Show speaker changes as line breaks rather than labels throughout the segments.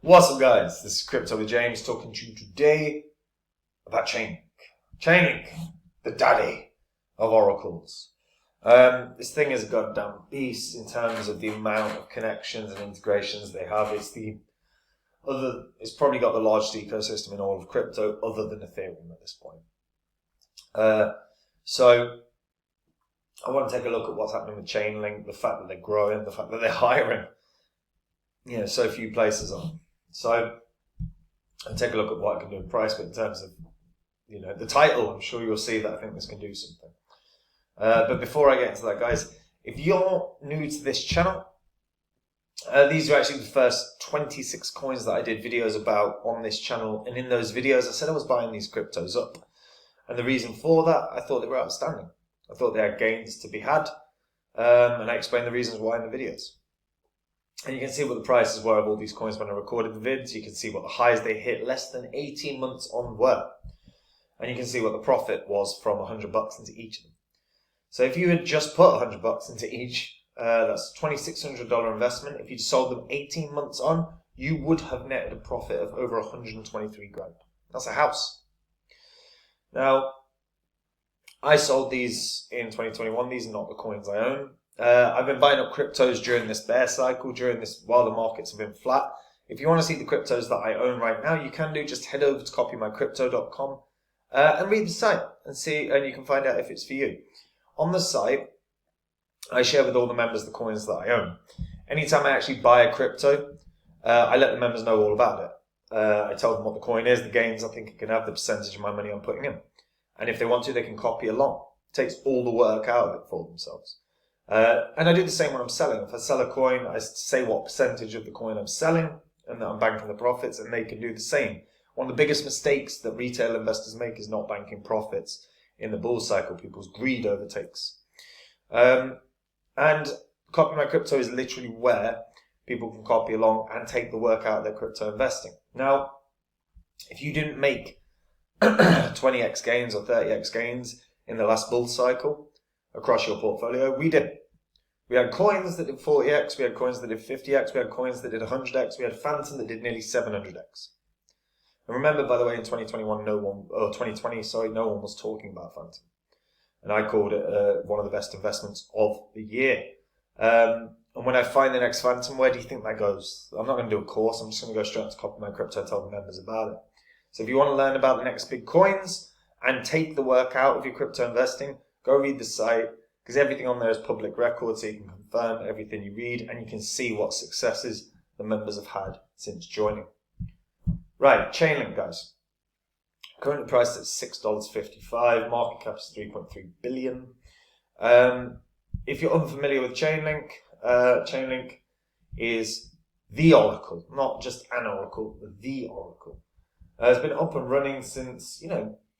What's up, guys? This is Crypto with James talking to you today about Chainlink. Chainlink, the daddy of oracles. This thing is a goddamn beast in terms of the amount of connections and integrations they have. It's probably got the largest ecosystem in all of crypto, other than Ethereum at this point. So I want to take a look at what's happening with Chainlink, the fact that they're growing, the fact that they're hiring, so few places on. So I'll take a look at what I can do in price, but in terms of, the title, I'm sure you'll see that I think this can do something. But before I get into that, guys, if you're new to this channel, these are actually the first 26 coins that I did videos about on this channel. And in those videos, I said I was buying these cryptos up. And the reason for that, I thought they were outstanding. I thought they had gains to be had. And I explained the reasons why in the videos. And you can see what the prices were of all these coins when I recorded the vids. You can see what the highs they hit less than 18 months on were. And you can see what the profit was from $100 into each of them. So if you had just put $100 into each, that's a $2,600 investment. If you'd sold them 18 months on, you would have netted a profit of over 123 grand. That's a house. Now, I sold these in 2021. These are not the coins I own. I've been buying up cryptos during this bear cycle, while the markets have been flat. If you want to see the cryptos that I own right now, you can do. Just head over to copymycrypto.com and read the site and you can find out if it's for you. On the site, I share with all the members the coins that I own. Anytime I actually buy a crypto, I let the members know all about it. I tell them what the coin is, the gains I think it can have, the percentage of my money I'm putting in. And if they want to, they can copy along. It takes all the work out of it for themselves. And I do the same when I'm selling. If I sell a coin, I say what percentage of the coin I'm selling and that I'm banking the profits, and they can do the same. One of the biggest mistakes that retail investors make is not banking profits in the bull cycle. People's greed overtakes. And Copy My Crypto is literally where people can copy along and take the work out of their crypto investing. Now, if you didn't make 20x gains or 30x gains in the last bull cycle across your portfolio, we did. We had coins that did 40x, we had coins that did 50x, we had coins that did 100x, we had Phantom that did nearly 700x. And remember, by the way, in 2020, no one was talking about Phantom. And I called it one of the best investments of the year. And when I find the next Phantom, where do you think that goes? I'm not going to do a course, I'm just going to go straight to Copy My Crypto and tell the members about it. So if you want to learn about the next big coins and take the work out of your crypto investing, go read the site, because everything on there is public record, so you can confirm everything you read and you can see what successes the members have had since joining. Right, Chainlink, guys. Currently priced at $6.55, market cap is 3.3 billion. If you're unfamiliar with Chainlink, Chainlink is the oracle, not just an oracle, the oracle. It's been up and running since,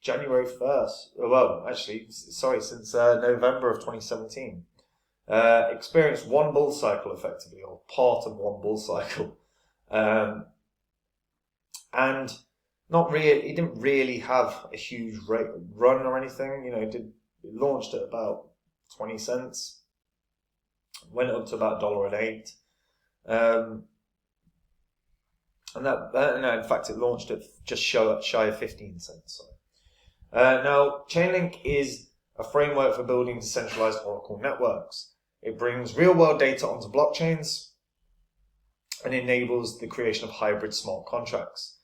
January 1st. Since November of 2017. Experienced one bull cycle effectively, or part of one bull cycle. And it didn't really have a huge run or anything. It launched at about 20 cents, went up to about $1.08. And in fact, it launched at just shy of 15 cents. Now, Chainlink is a framework for building decentralized Oracle networks. It brings real-world data onto blockchains and enables the creation of hybrid smart contracts.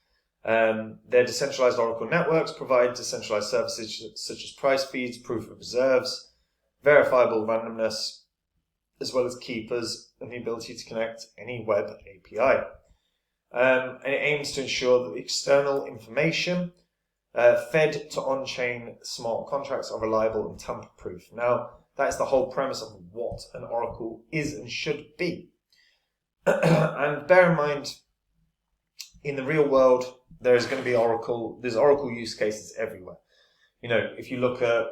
Their decentralized Oracle networks provide decentralized services such as price feeds, proof of reserves, verifiable randomness, as well as keepers, and the ability to connect any web API. And it aims to ensure that the external information fed to on-chain smart contracts are reliable and tamper-proof. Now, that is the whole premise of what an oracle is and should be. And bear in mind, in the real world, there's oracle use cases everywhere. If you look at,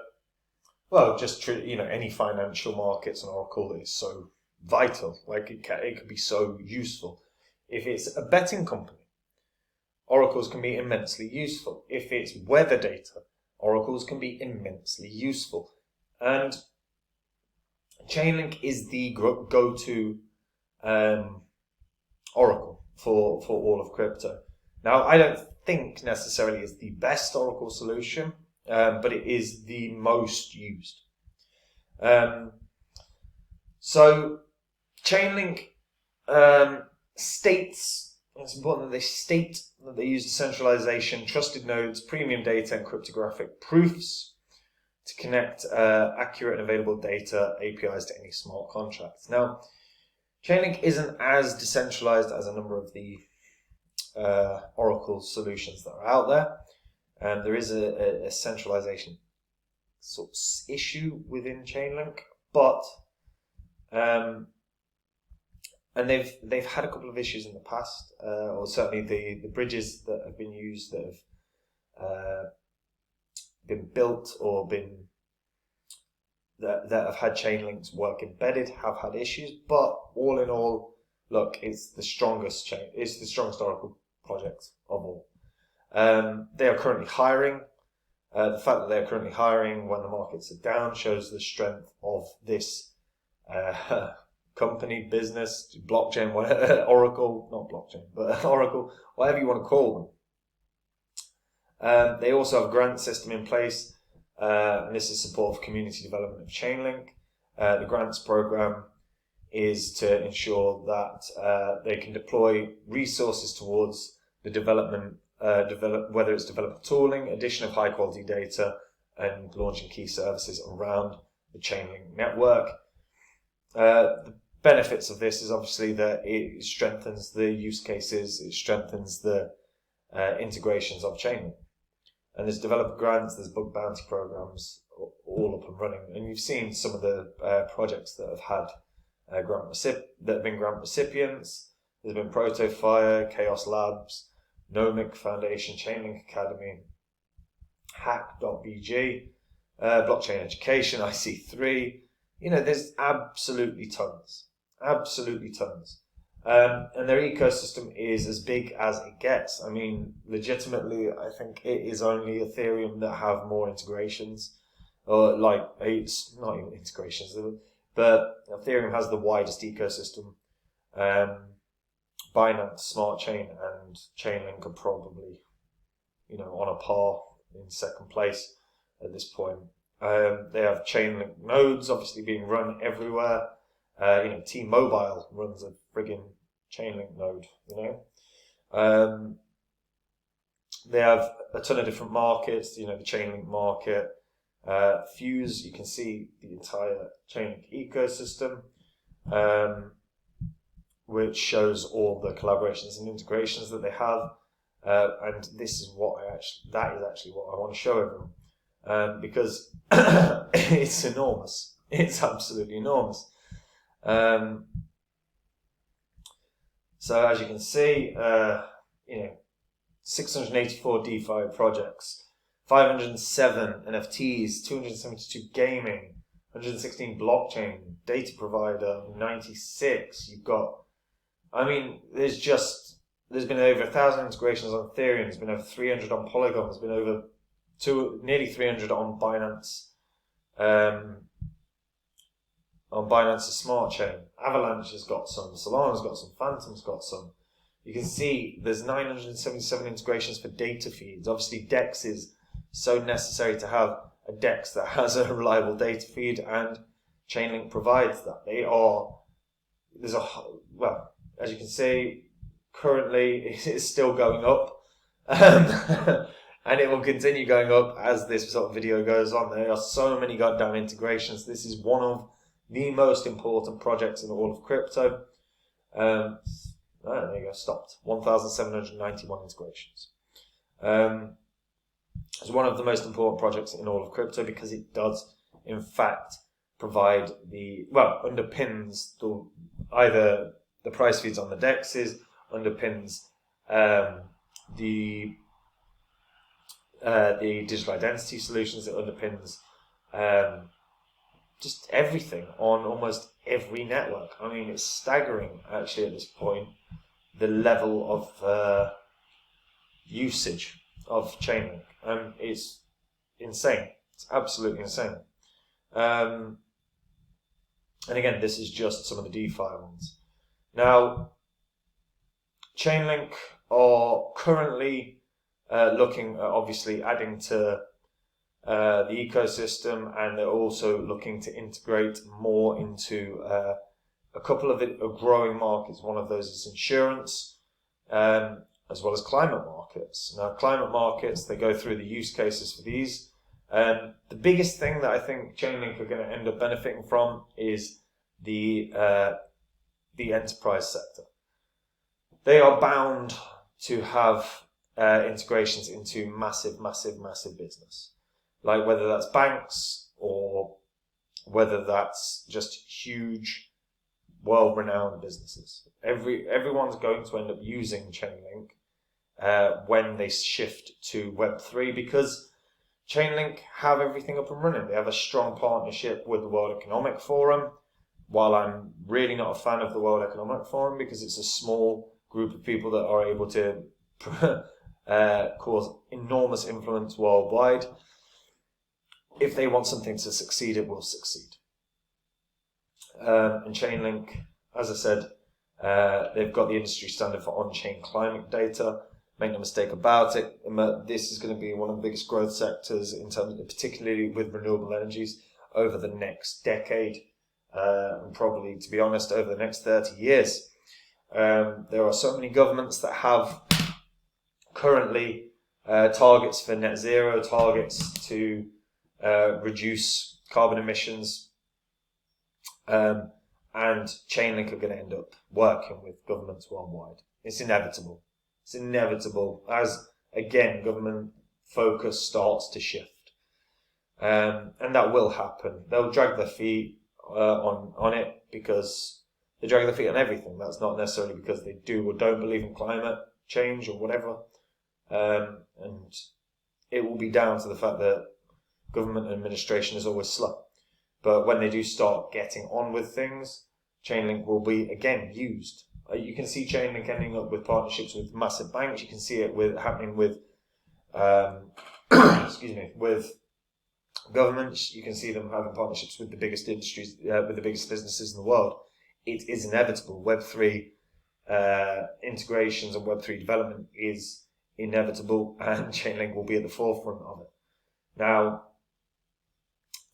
any financial markets, an oracle is so vital. Like it could be so useful. If it's a betting company, oracles can be immensely useful. If it's weather data, oracles can be immensely useful. And Chainlink is the go-to oracle. for all of crypto. Now, I don't think necessarily it's the best Oracle solution, but it is the most used. So Chainlink states, it's important that they state that they use decentralization, trusted nodes, premium data, and cryptographic proofs to connect accurate and available data APIs to any smart contracts. Now, Chainlink isn't as decentralized as a number of the Oracle solutions that are out there, and there is a centralization sort of issue within Chainlink, but and they've had a couple of issues in the past, or certainly the bridges that have been used that have been built or that have had Chainlink's work embedded have had issues. But all in all, look, it's the strongest Oracle project of all. They are currently hiring. The fact that they are currently hiring when the markets are down shows the strength of this company, business, blockchain, Oracle, not blockchain, but Oracle, whatever you want to call them. They also have a grant system in place, and this is support for community development of Chainlink. The grants program is to ensure that they can deploy resources towards the development, whether it's developer tooling, addition of high quality data, and launching key services around the Chainlink network. The benefits of this is obviously that it strengthens the use cases, it strengthens the integrations of Chainlink. And there's developer grants, there's bug bounty programs, all up and running. And you've seen some of the projects that have had grant recipients. There's been Protofire, Chaos Labs, Nomic Foundation, Chainlink Academy, Hack.bg, Blockchain Education, IC3. You know, there's absolutely tons. And their ecosystem is as big as it gets. I mean, legitimately, I think it is only Ethereum that have more integrations, or like, it's not even integrations, but Ethereum has the widest ecosystem. Binance Smart Chain and Chainlink are probably, on a par in second place at this point. They have Chainlink nodes obviously being run everywhere. T-Mobile runs a friggin' Chainlink node, They have a ton of different markets, the Chainlink market. Fuse, you can see the entire Chainlink ecosystem, which shows all the collaborations and integrations that they have. And this is that is actually what I want to show everyone, because it's enormous. It's absolutely enormous. So as you can see, 684 DeFi projects, 507 NFTs, 272 gaming, 116 blockchain, data provider, 96. There's been over 1,000 integrations on Ethereum, there's been over 300 on Polygon, there's been over nearly 300 on Binance. On Binance's smart chain. Avalanche has got some, Solana's got some, Phantom's got some. You can see there's 977 integrations for data feeds. Obviously, DEX is so necessary to have a DEX that has a reliable data feed, and Chainlink provides that. As you can see, currently it's still going up. And it will continue going up as this sort of video goes on. There are so many goddamn integrations. This is one of the most important projects in all of crypto. There you go, stopped. 1,791 integrations. It's one of the most important projects in all of crypto because it does, in fact, provide underpins either the price feeds on the DEXs, underpins the digital identity solutions, it underpins just everything on almost every network. I mean, it's staggering actually at this point, the level of usage of Chainlink. It's insane. It's absolutely insane. And again, this is just some of the DeFi ones. Now, Chainlink are currently looking at obviously adding to the ecosystem, and they're also looking to integrate more into a couple of growing markets. One of those is insurance, as well as climate markets. Now, climate markets, they go through the use cases for these. The biggest thing that I think Chainlink are going to end up benefiting from is the enterprise sector. They are bound to have integrations into massive business. Like whether that's banks or whether that's just huge, world-renowned businesses. Everyone's going to end up using Chainlink when they shift to Web3, because Chainlink have everything up and running. They have a strong partnership with the World Economic Forum. While I'm really not a fan of the World Economic Forum because it's a small group of people that are able to cause enormous influence worldwide, if they want something to succeed, it will succeed. And Chainlink, as I said, they've got the industry standard for on-chain climate data. Make no mistake about it, this is going to be one of the biggest growth sectors in terms of, particularly with renewable energies, over the next decade, and probably, to be honest, over the next 30 years. There are so many governments that have currently targets for net zero, targets to reduce carbon emissions, and Chainlink are going to end up working with governments worldwide. It's inevitable. It's inevitable as, again, government focus starts to shift. And that will happen. They'll drag their feet on it because they drag their feet on everything. That's not necessarily because they do or don't believe in climate change or whatever. And it will be down to the fact that government administration is always slow. But when they do start getting on with things, Chainlink will be, again, used. You can see Chainlink ending up with partnerships with massive banks. You can see it happening with, with governments. You can see them having partnerships with the biggest industries, with the biggest businesses in the world. It is inevitable. Web3 integrations and Web3 development is inevitable, and Chainlink will be at the forefront of it. Now,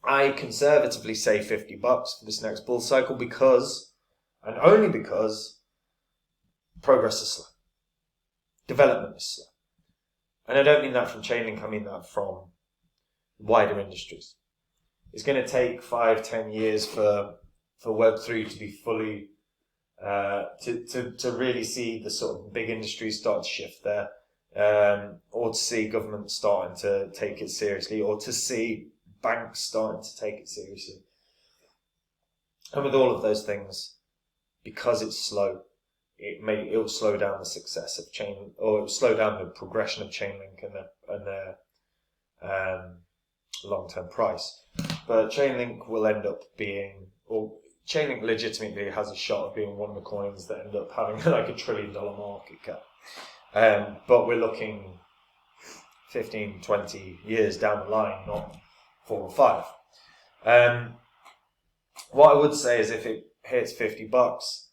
I conservatively say $50 for this next bull cycle because, and only because, progress is slow. Development is slow. And I don't mean that from Chainlink, I mean that from wider industries. It's going to take 5-10 years for Web3 to be fully, to really see the sort of big industries start to shift there, or to see governments starting to take it seriously, or to see banks starting to take it seriously. And with all of those things, because it's slow, it'll slow down the success of Chainlink, or it'll slow down the progression of Chainlink and their long-term price. But Chainlink will end up being, or Chainlink legitimately has a shot of being one of the coins that end up having like $1 trillion market cap. But we're looking 15, 20 years down the line, not 4 or 5. What I would say is if it hits $50,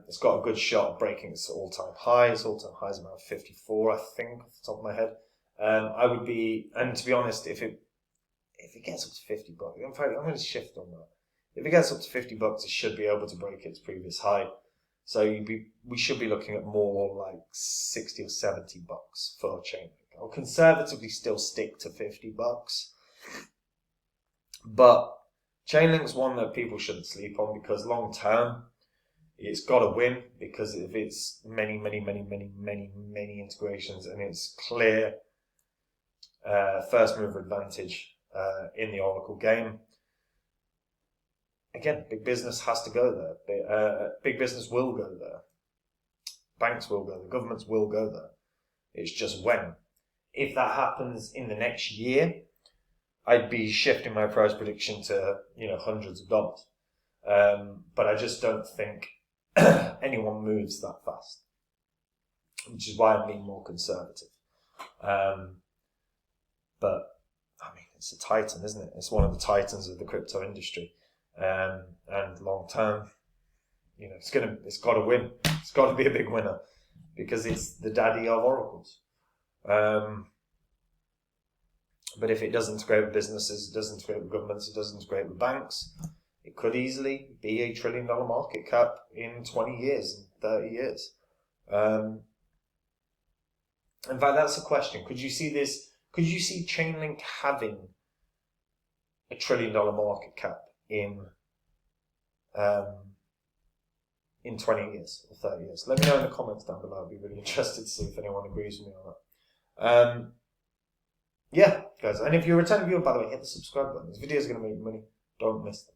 it's got a good shot of breaking its all-time high. Its all-time high is around 54, I think, off the top of my head. I would be, and to be honest, if it gets up to $50, in fact, I'm going to shift on that. If it gets up to $50, it should be able to break its previous high. So we should be looking at more like $60 or $70 for Chainlink. I'll conservatively still stick to $50, but Chainlink's one that people shouldn't sleep on because long term, it's got to win because of its many integrations and its clear first mover advantage in the Oracle game. Again, big business has to go there. Big business will go there. Banks will go there. Governments will go there. It's just when. If that happens in the next year, I'd be shifting my price prediction to hundreds of dollars. But I just don't think anyone moves that fast, which is why I'm being more conservative. But I mean, it's a titan, isn't it? It's one of the titans of the crypto industry. And long term, it's got to win. It's got to be a big winner. because it's the daddy of oracles. But if it does integrate with businesses, it does integrate with governments, it does integrate with banks, it could easily be $1 trillion market cap in 20 years, in 30 years. In fact, that's a question. Could you see this? Could you see Chainlink having $1 trillion market cap in 20 years or 30 years? Let me know in the comments down below. I'd be really interested to see if anyone agrees with me on that. Yeah, guys. And if you're a returning viewer, by the way, hit the subscribe button. This video is going to make you money. Don't miss them.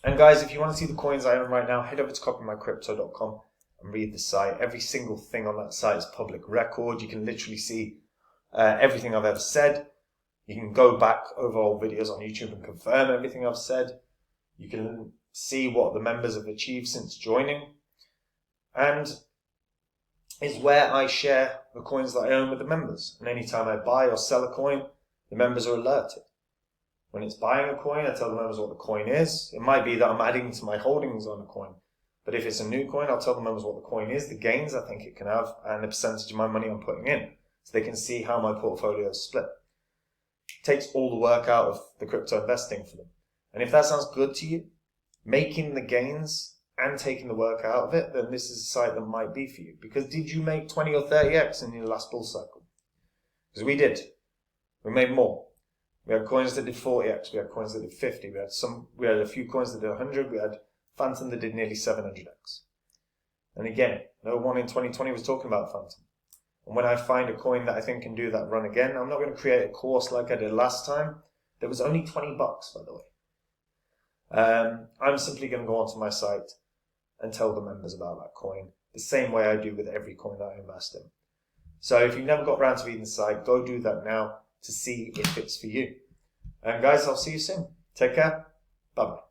And guys, if you want to see the coins I own right now, head over to copymycrypto.com and read the site. Every single thing on that site is public record. You can literally see everything I've ever said. You can go back over old videos on YouTube and confirm everything I've said. You can see what the members have achieved since joining. And it's where I share the coins that I own with the members. And anytime I buy or sell a coin, the members are alerted. When it's buying a coin, I tell the members what the coin is. It might be that I'm adding to my holdings on a coin. But if it's a new coin, I'll tell the members what the coin is, the gains I think it can have, and the percentage of my money I'm putting in. So they can see how my portfolio is split. It takes all the work out of the crypto investing for them. And if that sounds good to you, making the gains and taking the work out of it, then this is a site that might be for you. Because did you make 20 or 30x in your last bull cycle? Because we did. We made more. We had coins that did 40x. We had coins that did 50. We had a few coins that did 100. We had Phantom that did nearly 700x. And again, no one in 2020 was talking about Phantom. And when I find a coin that I think can do that run again, I'm not going to create a course like I did last time. That was only $20, by the way. I'm simply going to go onto my site and tell the members about that coin the same way I do with every coin that I invest in. So if you've never got around to reading the site, go do that now to see if it's for you. And guys, I'll see you soon. Take care. Bye-bye.